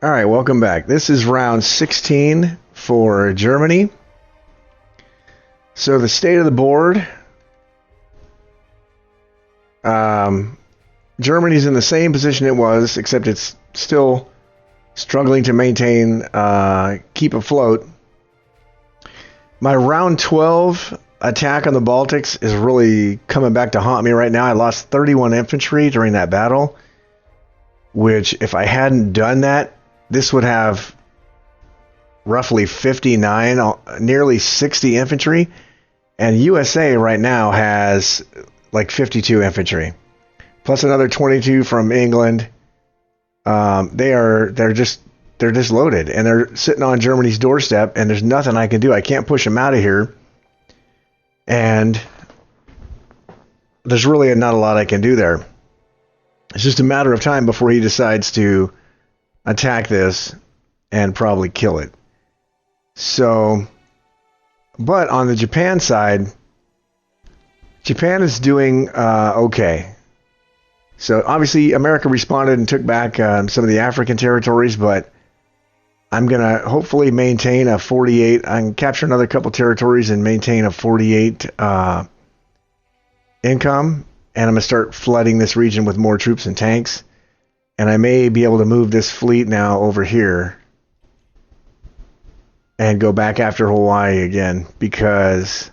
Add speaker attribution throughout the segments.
Speaker 1: All right, welcome back. This is round 16 for Germany. So the state of the board, Germany's in the same position it was, except it's still struggling to maintain, keep afloat. My round 12 attack on the Baltics is really coming back to haunt me right now. I lost 31 infantry during that battle, which if I hadn't done that, this would have roughly 59, nearly 60 infantry. And USA right now has like 52 infantry, plus another 22 from England. They're just loaded, and they're sitting on Germany's doorstep, and there's nothing I can do. I can't push them out of here, and there's really not a lot I can do there. It's just a matter of time before he decides to attack this and probably kill it. So, but on the Japan side, Japan is doing okay. So obviously America responded and took back some of the African territories, but I'm going to hopefully maintain a 48. I can capture another couple territories and maintain a 48 income. And I'm going to start flooding this region with more troops and tanks. And I may be able to move this fleet now over here and go back after Hawaii again, because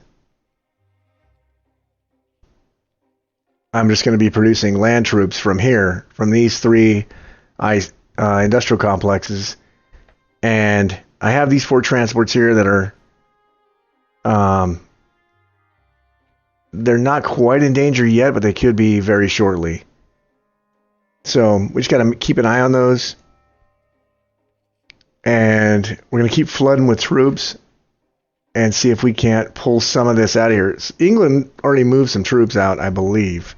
Speaker 1: I'm just going to be producing land troops from here, from these three industrial complexes. And I have these 4 transports here that are, they're not quite in danger yet, but they could be very shortly. So we just got to keep an eye on those. And we're going to keep flooding with troops and see if we can't pull some of this out of here. England already moved some troops out, I believe.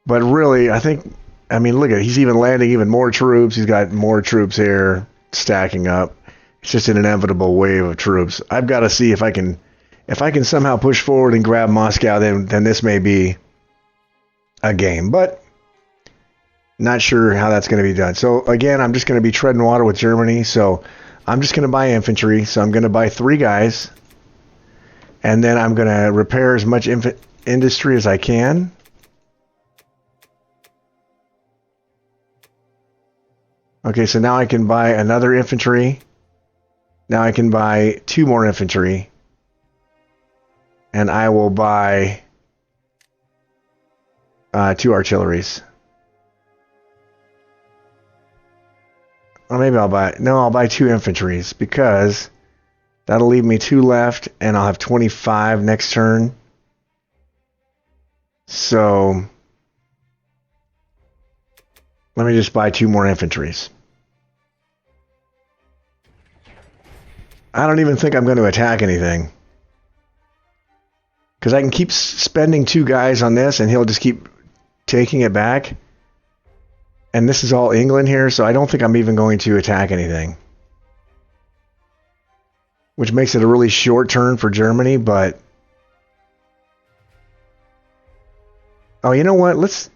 Speaker 1: But really, I mean, look at it. He's even landing even more troops. He's got more troops here stacking up. It's just an inevitable wave of troops. I've got to see if I can somehow push forward and grab Moscow, then this may be a game. But not sure how that's going to be done. So again, I'm just going to be treading water with Germany. So I'm just going to buy infantry. So I'm going to buy 3 guys. And then I'm going to repair as much industry as I can. Okay, so now I can buy another infantry. Now I can buy 2 more infantry. And I will buy 2 artilleries. Or maybe I'll buy 2 infantries, because that'll leave me 2 left, and I'll have 25 next turn. So let me just buy 2 more infantries. I don't even think I'm going to attack anything, because I can keep spending 2 guys on this, and he'll just keep taking it back. And this is all England here, so I don't think I'm even going to attack anything. Which makes it a really short turn for Germany, but... Oh, you know what? Let's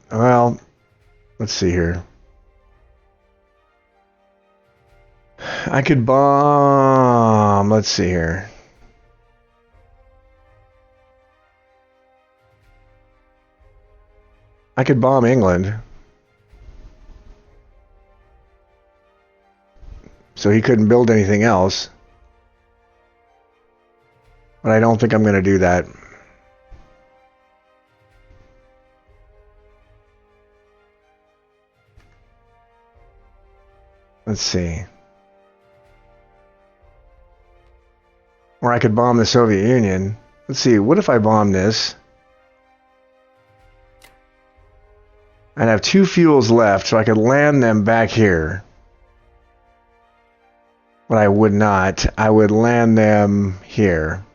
Speaker 1: see here. I could bomb... Let's see here. I could bomb England. So he couldn't build anything else. But I don't think I'm going to do that. Let's see. Or I could bomb the Soviet Union. Let's see, what if I bomb this? I'd have 2 fuels left, so I could land them back here. But I would not. I would land them here.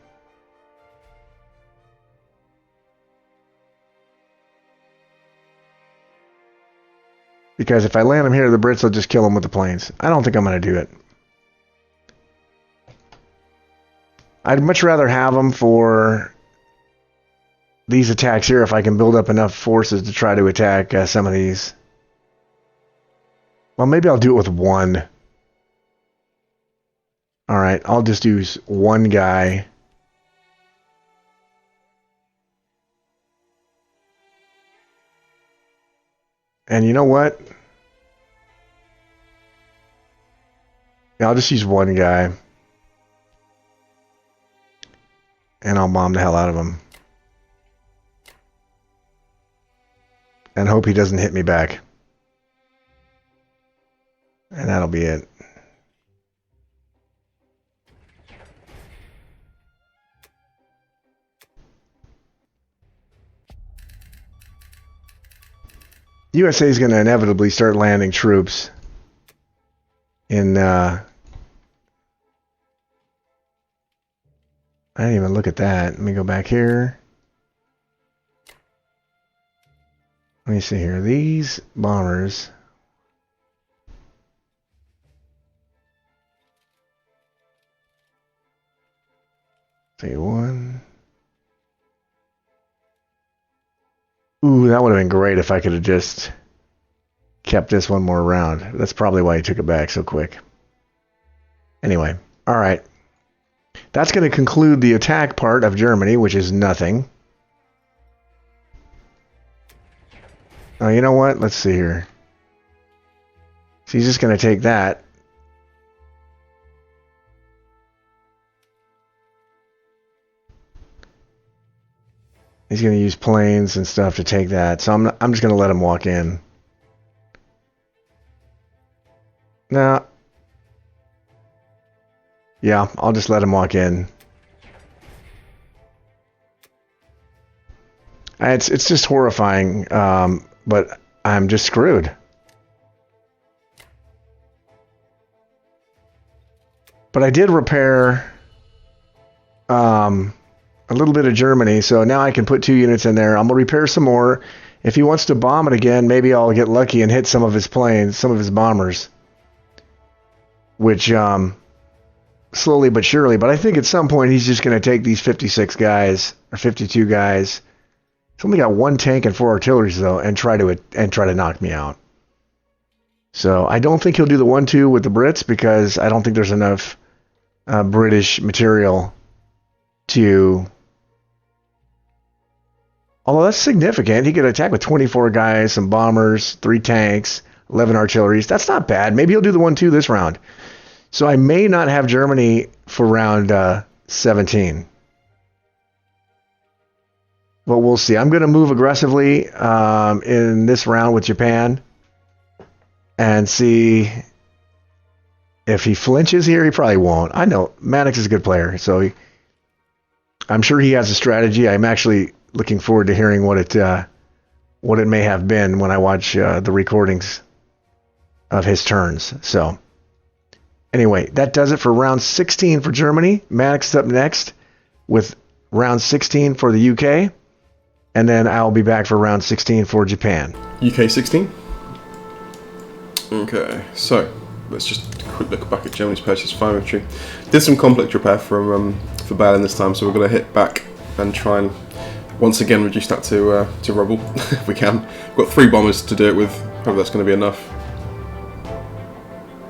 Speaker 1: Because if I land them here, the Brits will just kill them with the planes. I don't think I'm going to do it. I'd much rather have them for these attacks here if I can build up enough forces to try to attack some of these. Well, maybe I'll do it with one. All right, I'll just use one guy. And you know what? Yeah, I'll just use one guy. And I'll bomb the hell out of him. And hope he doesn't hit me back. And that'll be it. USA is going to inevitably start landing troops in I didn't even look at that. Let me go back here. Let me see here. These bombers. Say one. Ooh, that would have been great if I could have just kept this one more round. That's probably why he took it back so quick. Anyway, all right. That's going to conclude the attack part of Germany, which is nothing. Oh, you know what? Let's see here. So he's just going to take that. He's going to use planes and stuff to take that. So I'm just going to let him walk in. Now, yeah, I'll just let him walk in. It's just horrifying, but I'm just screwed. But I did repair a little bit of Germany, so now I can put 2 units in there. I'm going to repair some more. If he wants to bomb it again, maybe I'll get lucky and hit some of his planes, some of his bombers. Which, slowly but surely. But I think at some point he's just going to take these 56 guys, or 52 guys. He's only got 1 tank and 4 artilleries, though, and try to knock me out. So I don't think he'll do the 1-2 with the Brits, because I don't think there's enough British material to... Although that's significant. He could attack with 24 guys, some bombers, 3 tanks, 11 artilleries. That's not bad. Maybe he'll do the 1-2 this round. So I may not have Germany for round 17. But we'll see. I'm going to move aggressively in this round with Japan and see if he flinches here. He probably won't. I know Manix is a good player, so I'm sure he has a strategy. I'm actually looking forward to hearing what it may have been when I watch the recordings of his turns. So anyway, that does it for round 16 for Germany. Manix is up next with round 16 for the UK. And then I'll be back for round 16 for Japan.
Speaker 2: UK 16? Okay, so let's just quick look back at Germany's purchase fire infantry. Did some complex repair for Berlin this time, so we're going to hit back and try and once again reduce that to rubble if we can. We've got 3 bombers to do it with. Hope that's going to be enough.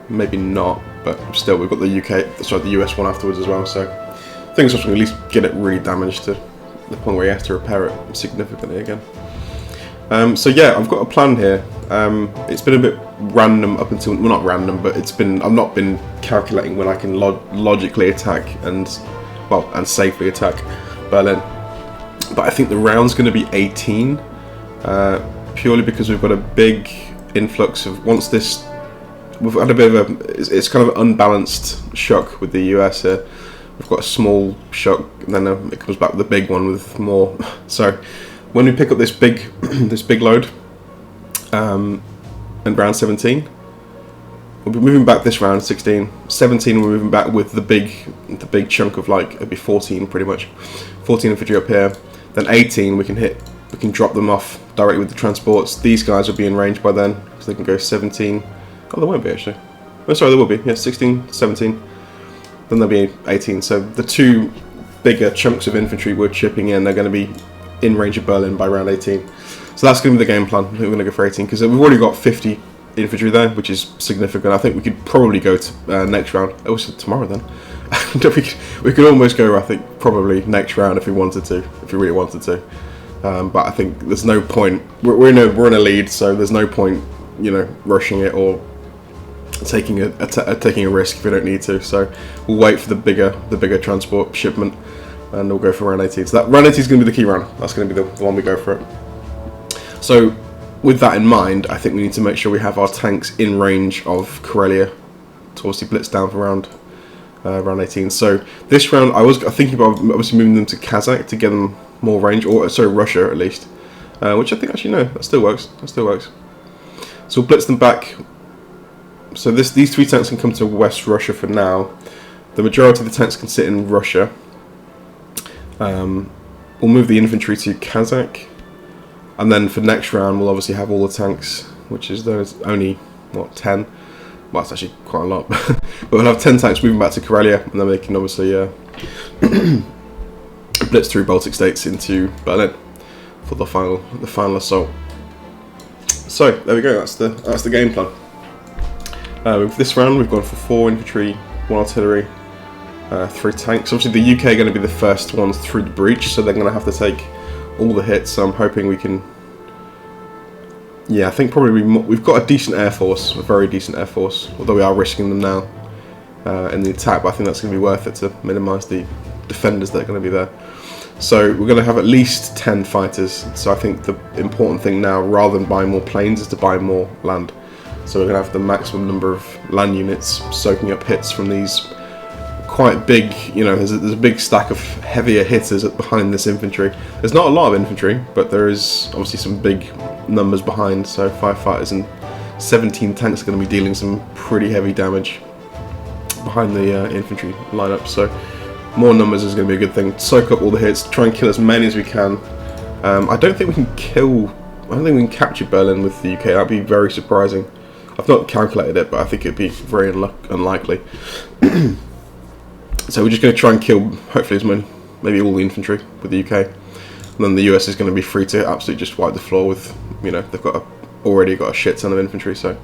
Speaker 2: Maybe not, but still we've got the US one afterwards as well. So I think it's just going to at least get it really damaged to the point where you have to repair it significantly again. So yeah, I've got a plan here. It's been a bit random up until, well, not random, but I've not been calculating when I can logically attack and safely attack Berlin. But I think the round's going to be 18, purely because we've got a big influx of we've had a bit of it's kind of an unbalanced shock with the US here. We've got a small shock, and then it comes back with a big one with more. So when we pick up this big load, in round 17, we'll be moving back this round 16. 17 we're moving back with the big chunk of, like, it'd be 14 pretty much. 14 infantry up here. Then 18 we can drop them off directly with the transports. These guys will be in range by then, because they can go 17. Oh, they won't be actually. Oh, sorry, they will be. Yeah, 16, 17. Then there'll be 18. So the 2 bigger chunks of infantry we're chipping in, they're going to be in range of Berlin by round 18. So that's going to be the game plan. We're going to go for 18 because we've already got 50 infantry there, which is significant. I think we could probably go to next round. Oh, it's tomorrow then. we could almost go, I think, probably next round if we wanted to, if we really wanted to. But I think there's no point. We're in a lead, so there's no point, rushing it or taking a risk if we don't need to. So we'll wait for the bigger transport shipment, and we'll go for round 18. So that round 18 is going to be the key round. That's going to be the one we go for it. So with that in mind, I think we need to make sure we have our tanks in range of Karelia to obviously blitz down for round 18. So this round, I was thinking about obviously moving them to Kazakh to get them more range, or sorry, Russia at least, which I think actually no, that still works. So we'll blitz them back. So these 3 tanks can come to West Russia for now. The majority of the tanks can sit in Russia. We'll move the infantry to Kazakh, and then for next round we'll obviously have all the tanks, which is there's only 10. Well, it's actually quite a lot, but we'll have 10 tanks moving back to Karelia, and then they can obviously blitz through Baltic states into Berlin for the final assault. So there we go. That's the game plan. With this round, we've gone for 4 infantry, 1 artillery, 3 tanks. Obviously, the UK are going to be the first ones through the breach, so they're going to have to take all the hits. So I'm hoping we can. Yeah, I think probably we've got a decent air force, a very decent air force. Although we are risking them now in the attack, but I think that's going to be worth it to minimise the defenders that are going to be there. So we're going to have at least 10 fighters. So I think the important thing now, rather than buying more planes, is to buy more land. So we're going to have the maximum number of land units soaking up hits from these quite big, there's a big stack of heavier hitters behind this infantry. There's not a lot of infantry, but there is obviously some big numbers behind. So 5 fighters and 17 tanks are going to be dealing some pretty heavy damage behind the infantry lineup. So more numbers is going to be a good thing. Soak up all the hits, try and kill as many as we can. I don't think we can capture Berlin with the UK. That'd be very surprising. I've not calculated it, but I think it'd be very unlikely. So we're just going to try and kill, hopefully, as many, maybe all the infantry with the UK. And then the US is going to be free to absolutely just wipe the floor with, they've already got a shit ton of infantry. So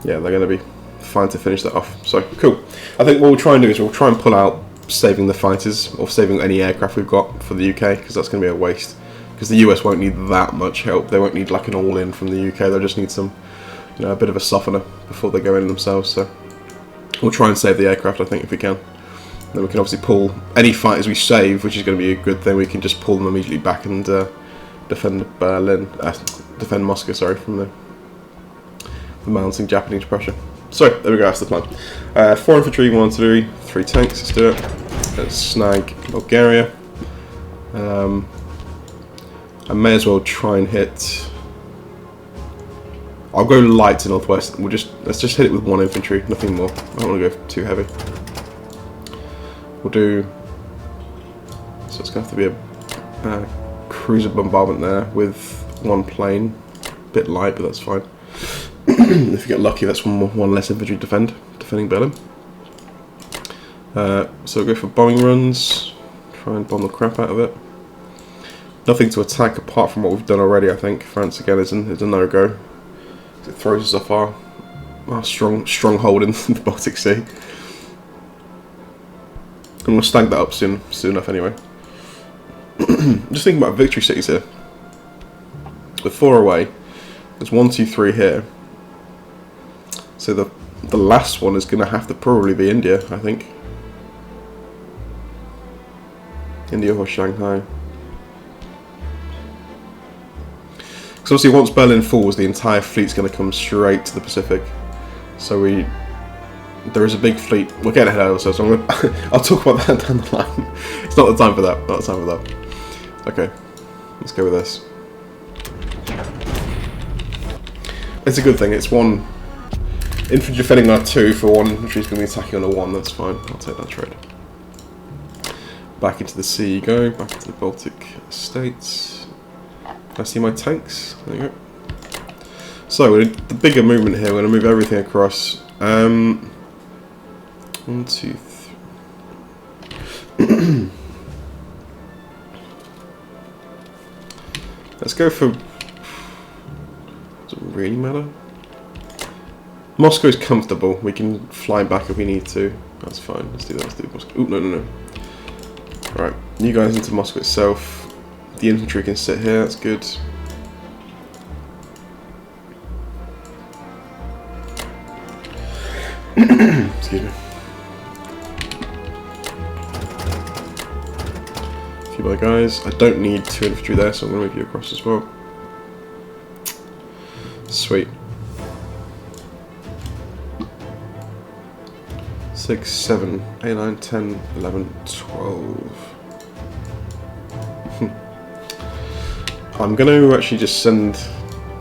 Speaker 2: yeah, they're going to be fine to finish that off. So cool. I think what we'll try and do is we'll try and pull out saving the fighters or saving any aircraft we've got for the UK, because that's going to be a waste. Because the US won't need that much help. They won't need like an all-in from the UK. They'll just need some, a bit of a softener before they go in themselves. So we'll try and save the aircraft, I think, if we can. Then we can obviously pull any fighters we save, which is going to be a good thing. We can just pull them immediately back and defend defend Moscow, sorry, from the mounting Japanese pressure. So there we go. That's the plan. 4 infantry, 1 artillery, 3 tanks. Let's do it. Let's snag Bulgaria. I may as well try and hit. I'll go light to northwest. Let's just hit it with 1 infantry, nothing more. I don't want to go too heavy. We'll do. So it's going to have to be a cruiser bombardment there with 1 plane. A bit light, but that's fine. If you get lucky, that's one less infantry defending Berlin. So we'll go for bombing runs. Try and bomb the crap out of it. Nothing to attack apart from what we've done already. I think France again is a no-go. It throws us off our stronghold in the Baltic Sea. And we'll snag that up soon enough anyway. Just thinking about victory cities here. With 4 away, there's 1, 2, 3 here. So the last one is going to have to probably be India, I think. India or Shanghai. Because obviously once Berlin falls, the entire fleet's going to come straight to the Pacific. So there is a big fleet. We're getting ahead of ourselves, so I'll talk about that down the line. It's not the time for that. Not the time for that. Okay, let's go with this. It's a good thing. It's 1 infantry defending on a 2 for 1 infantry is going to be attacking on a 1. That's fine. I'll take that trade. Back into the sea you go. Back into the Baltic states. Can I see my tanks? There you go. So the bigger movement here. We're going to move everything across. 1, 2, 3. Let's go for. Does it really matter? Moscow's comfortable. We can fly back if we need to. That's fine. Let's do that. Let's do Moscow. Oh, no. Right, you guys into Moscow itself. The infantry can sit here. That's good. Excuse me. A few other guys. I don't need 2 infantry there, so I'm going to move you across as well. Sweet. 6, 7, 8, 9, 10, 11, 12. I'm going to actually just send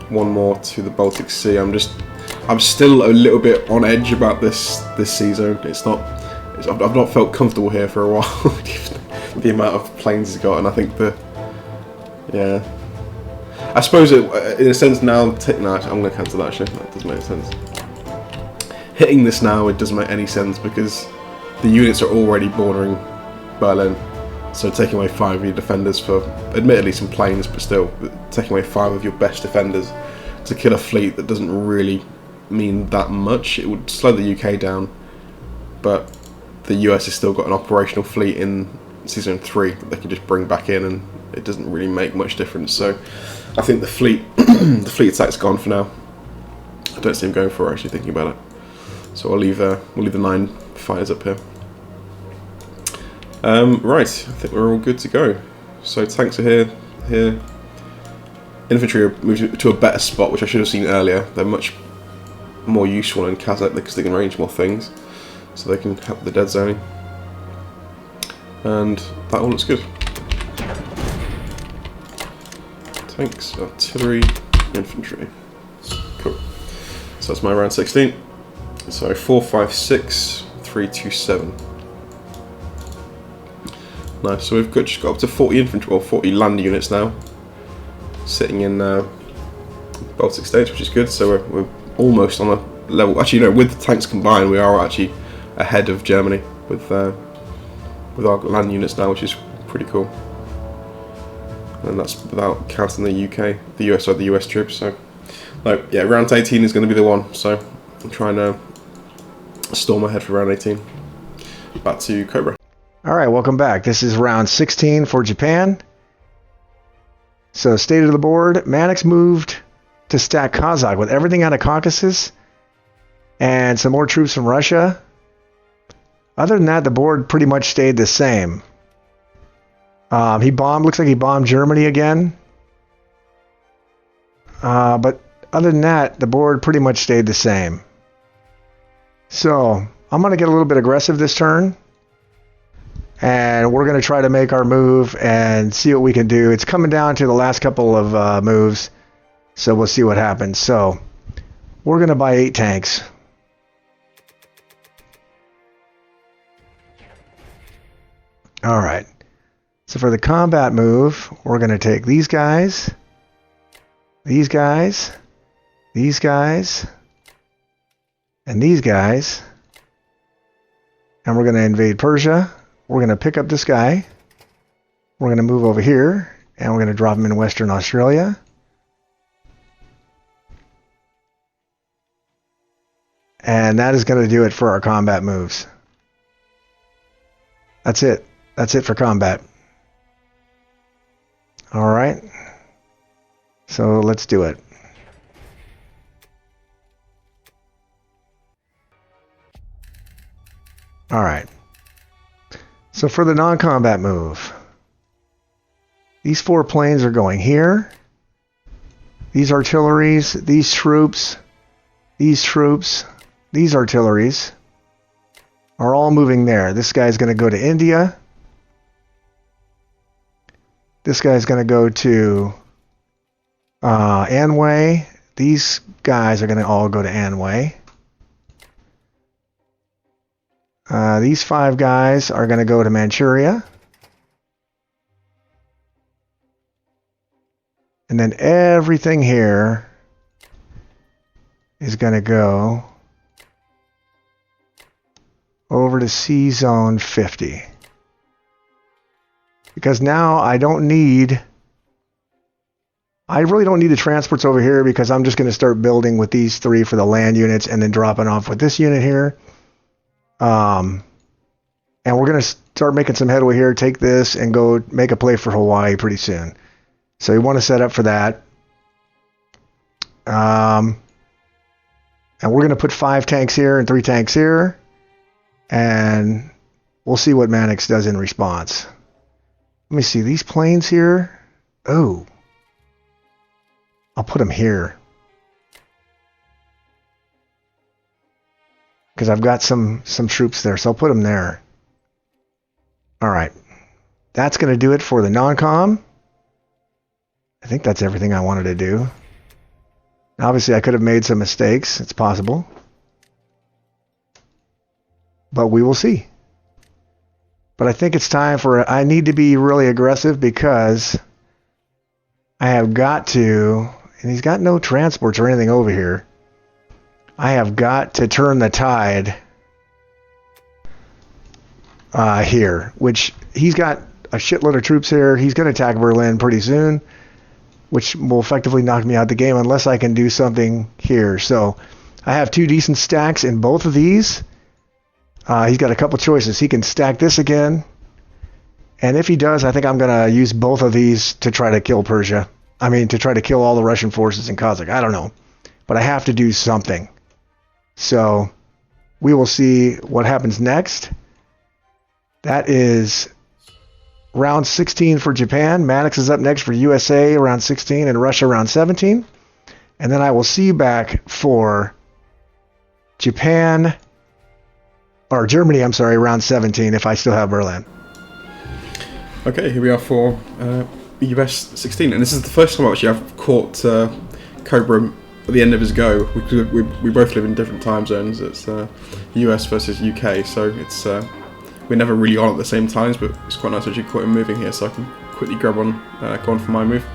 Speaker 2: one more to the Baltic Sea. I'm still a little bit on edge about this sea zone. I've not felt comfortable here for a while. The amount of planes it's got, and I think I suppose in a sense now. No, I'm going to cancel that. Actually, that doesn't make sense. Hitting this now, it doesn't make any sense because the units are already bordering Berlin. So taking away 5 of your defenders for, admittedly, some planes, but still taking away 5 of your best defenders to kill a fleet that doesn't really mean that much. It would slow the UK down, but the US has still got an operational fleet in Season 3 that they can just bring back in, and it doesn't really make much difference. So I think the fleet the fleet attack's gone for now. I don't see him going for it, actually, thinking about it. So we'll leave the 9 fighters up here. Right, I think we're all good to go. So tanks are here. Infantry are moved to a better spot, which I should have seen earlier. They're much more useful in Kazakh because they can range more things, so they can help the dead zoning. And that all looks good. Tanks, artillery, infantry. Cool. So that's my round 16. So 4, 5, 6, 3, 2, 7. Nice. So we've just got up to 40 infantry, or 40 land units now, sitting in Baltic states, which is good. So we're almost on a level. Actually, no, with the tanks combined, we are actually ahead of Germany with our land units now, which is pretty cool. And that's without counting the UK, the US troops. So, no, yeah, round 18 is going to be the one. So I'm trying to storm ahead for round 18. Back to Cobra.
Speaker 1: All right, welcome back. This is round 16 for Japan. So, state of the board, Manix moved to stack Kazakh with everything out of Caucasus and some more troops from Russia. Other than that, the board pretty much stayed the same. Looks like he bombed Germany again. But other than that, the board pretty much stayed the same. So, I'm going to get a little bit aggressive this turn. And we're going to try to make our move and see what we can do. It's coming down to the last couple of moves. So we'll see what happens. So we're going to buy 8 tanks. All right. So for the combat move, we're going to take these guys, these guys, these guys, and these guys. And we're going to invade Persia. We're going to pick up this guy. We're going to move over here, and we're going to drop him in Western Australia. And that is going to do it for our combat moves. That's it. That's it for combat. All right. So let's do it. All right. So for the non-combat move, these 4 planes are going here. These artilleries, these troops, these artilleries are all moving there. This guy's going to go to India. This guy's going to go to Anhui. These guys are going to all go to Anhui. These 5 guys are going to go to Manchuria. And then everything here is going to go over to C Zone 50. Because now I don't need I really don't need the transports over here because I'm just going to start building with these 3 for the land units and then dropping off with this unit here. And we're going to start making some headway here, take this, and go make a play for Hawaii pretty soon. So you want to set up for that. And we're going to put 5 tanks here and 3 tanks here. And we'll see what Manix does in response. Let me see, these planes here. Oh. I'll put them here. Because I've got some troops there, so I'll put them there. Alright. That's going to do it for the non-com. I think that's everything I wanted to do. Obviously, I could have made some mistakes. It's possible. But we will see. But I think it's time for... I need to be really aggressive because I have got to... And he's got no transports or anything over here. I have got to turn the tide here. Which, he's got a shitload of troops here. He's going to attack Berlin pretty soon. Which will effectively knock me out the game unless I can do something here. So, I have 2 decent stacks in both of these. He's got a couple choices. He can stack this again. And if he does, I think I'm going to use both of these to try to kill Persia. I mean, to try to kill all the Russian forces in Kazakh. I don't know. But I have to do something. So, we will see what happens next. That is round 16 for Japan. Manix is up next for USA, round 16, and Russia, round 17. And then I will see you back for Japan... Or Germany, I'm sorry, round 17, if I still have Berlin.
Speaker 2: Okay, here we are for US 16, and this is the first time actually I've caught Cobra at the end of his go. We both live in different time zones. It's US versus UK, so it's we're never really on at the same times, but it's quite nice actually caught him moving here, so I can quickly grab on, go on for my move.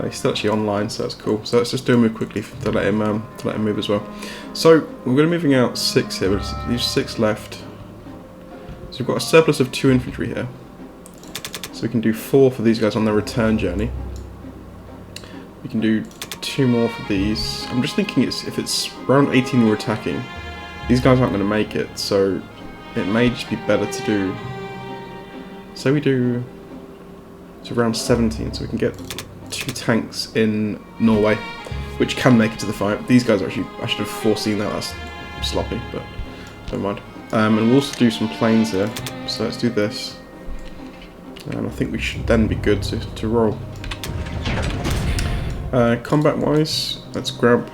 Speaker 2: He's still actually online, so that's cool. So let's just do a move quickly to let him move as well. So we're going to be moving out 6 here, but there's 6 left. So we've got a surplus of 2 infantry here. So we can do 4 for these guys on their return journey. We can do 2 more for these. I'm just thinking if it's round 18 we're attacking, these guys aren't going to make it, so it may just be better to do. So we do to round 17, so we can get 2 tanks in Norway, which can make it to the fight. These guys are actually, I should have foreseen that. That's sloppy, but never mind. And we'll also do some planes here. So let's do this. And I think we should then be good to roll. Combat-wise, let's grab...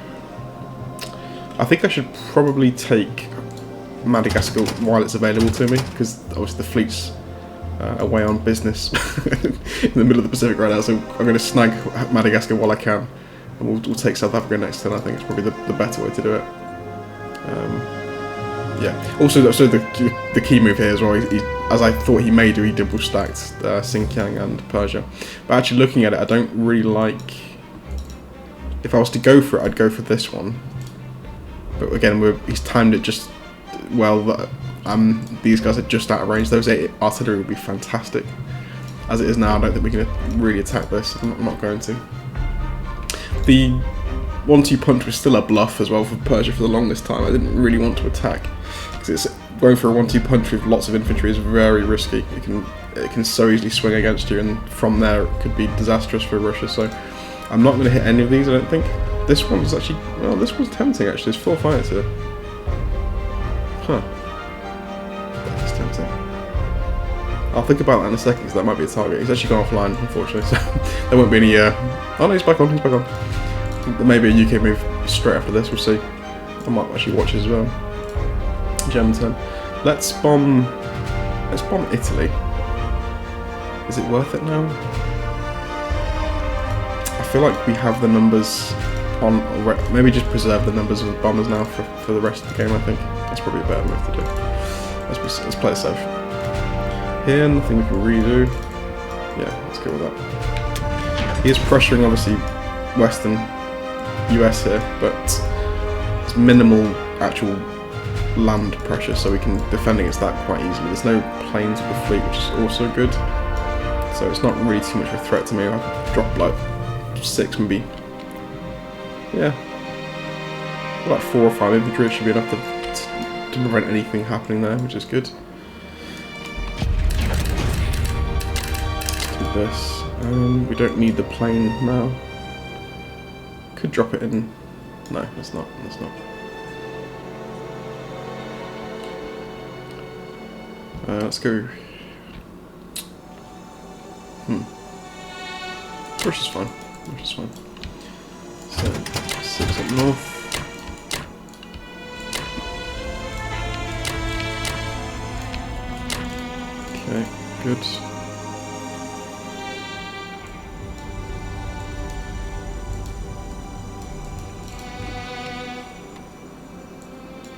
Speaker 2: I think I should probably take Madagascar while it's available to me, because obviously the fleet's away on business in the middle of the Pacific right now, so I'm going to snag Madagascar while I can, and we'll take South Africa next turn. I think it's probably the better way to do it. Yeah. Also, the key move here as well, as I thought he may do, he double stacked Xinjiang and Persia. But actually looking at it, I don't really like... If I was to go for it, I'd go for this one. But again, he's timed it just well. These guys are just out of range. Those 8 artillery would be fantastic. As it is now, I don't think we can really attack this. I'm not going to. The 1-2 punch was still a bluff as well for Persia for the longest time. I didn't really want to attack, because going for a 1-2 punch with lots of infantry is very risky. It can so easily swing against you, and from there it could be disastrous for Russia. So I'm not going to hit any of these, I don't think. This one's actually... Well, this one's tempting actually. There's 4 fighters here. Huh. That's tempting. I'll think about that in a second, because that might be a target. He's actually gone offline, unfortunately, so there won't be any... Oh no, he's back on, I think there may be a UK move straight after this, we'll see. I might actually watch it as well. German turn. Let's bomb Italy. Is it worth it now? I feel like we have the numbers on... Maybe just preserve the numbers of the bombers now for the rest of the game, I think. That's probably a better move to do. Let's play it safe. Here, nothing we can redo. Yeah, let's go with that. He is pressuring, obviously, Western US here, but it's minimal actual land pressure, so we can defend against that quite easily. There's no planes with the fleet, which is also good. So it's not really too much of a threat to me. I've dropped like 6 maybe. Yeah. Like 4 or 5 infantry should be enough to prevent anything happening there, which is good. Let's do this. We don't need the plane now. Could drop it in. No, let's not. Let's not. Let's go. Rush is fine. Rush is fine. So 6 up north. Okay, good.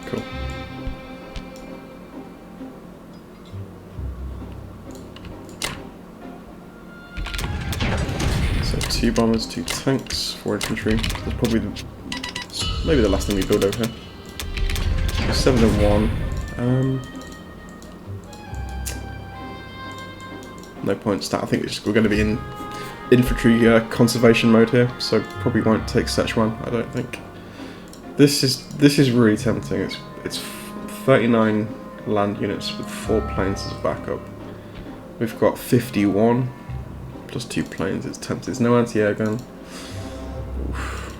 Speaker 2: Cool. So 2 bombers, 2 tanks, 4 infantry. That's probably maybe the last thing we build over here. 7 and 1. No point stat. I think we're going to be in infantry conservation mode here, so probably won't take Szechuan. I don't think. This is really tempting. It's 39 land units with 4 planes as backup. We've got 51 plus 2 planes. It's tempting. There's no anti-air gun. Oof.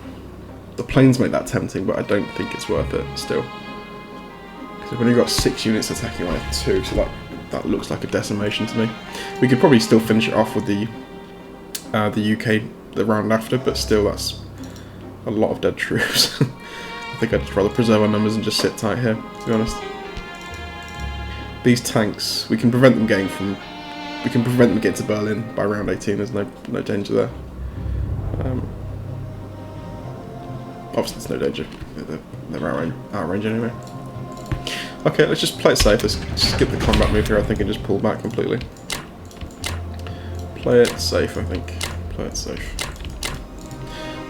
Speaker 2: The planes make that tempting, but I don't think it's worth it still. Because we've only got 6 units attacking like 2, so that looks like a decimation to me. We could probably still finish it off with the UK the round after, but still that's a lot of dead troops. I think I'd just rather preserve our numbers and just sit tight here, to be honest. These tanks, we can prevent them getting to Berlin by round 18. There's no danger there. Obviously there's no danger. They're out of range anyway. Okay, let's just play it safe. Let's skip the combat move here, I think, and just pull back completely. Play it safe, I think. Play it safe.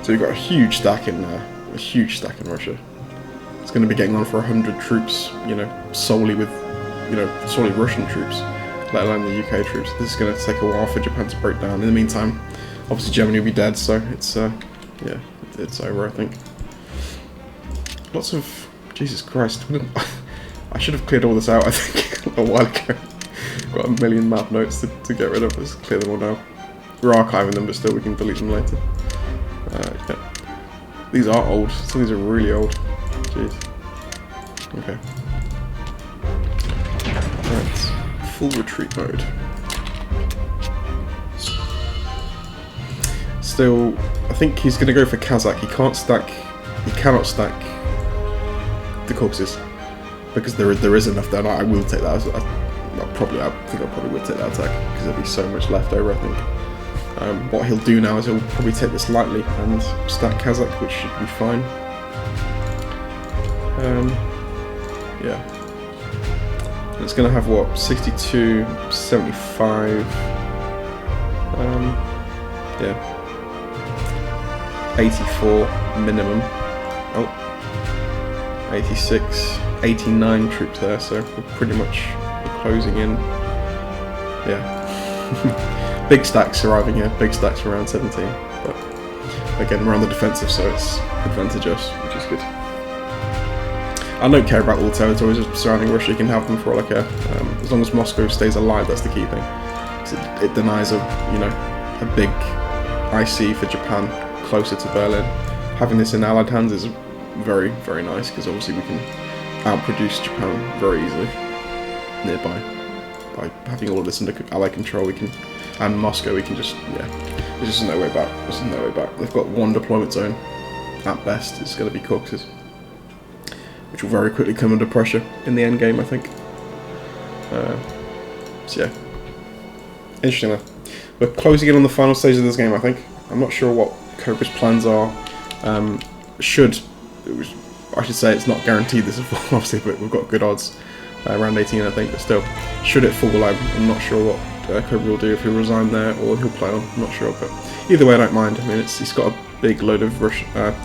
Speaker 2: So we've got a huge stack in Russia. It's going to be getting on for 100 troops, you know, solely Russian troops, let alone the UK troops. This is going to take a while for Japan to break down. In the meantime, obviously Germany will be dead, so it's yeah, it's over, I think. Lots of Jesus Christ. I should have cleared all this out, I think, a while ago. Got a million map notes to get rid of. Let's clear them all now. We're archiving them, but still we can delete them later. Yeah. These are old. Some of these are really old. Jeez. Okay. Right. Full retreat mode. Still, I think he's going to go for Kazakh. He cannot stack the Caucasus. Because there is enough there, and I will take that. I think I probably would take that attack because there'll be so much left over. I think. What he'll do now is he'll probably take this lightly and stack Kazakh, which should be fine. Yeah. And it's going to have what 62, 75. Yeah. 84 minimum. Oh. 86, 89 troops there, so we're pretty much closing in. Yeah. Big stacks arriving here, big stacks for round 17. But again, we're on the defensive, so it's advantageous, which is good. I don't care about all the territories surrounding Russia. You can have them for like as long as Moscow stays alive, that's the key thing. Because it denies a big IC for Japan closer to Berlin. Having this in Allied hands is very, very nice, because obviously we can outproduce Japan very easily nearby by having all of this under Allied control. And Moscow, we can just, yeah, there's just no way back. There's no way back. They've got one deployment zone at best. It's going to be Caucasus, which will very quickly come under pressure in the end game, I think. So yeah, interesting though. We're closing in on the final stage of this game, I think. I'm not sure what Cobra's plans are. I should say it's not guaranteed this will fall, obviously, but we've got good odds. Around 18, I think, but still, should it fall, I'm not sure what Cobra will do, if he'll resign there or he'll play on. I'm not sure, but either way, I don't mind. I mean, he's got a big load of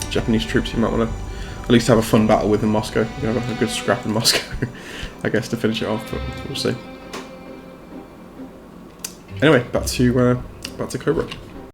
Speaker 2: Japanese troops. You might want to at least have a fun battle with in Moscow. You know, have a good scrap in Moscow, I guess, to finish it off. But we'll see. Anyway, back to Cobra.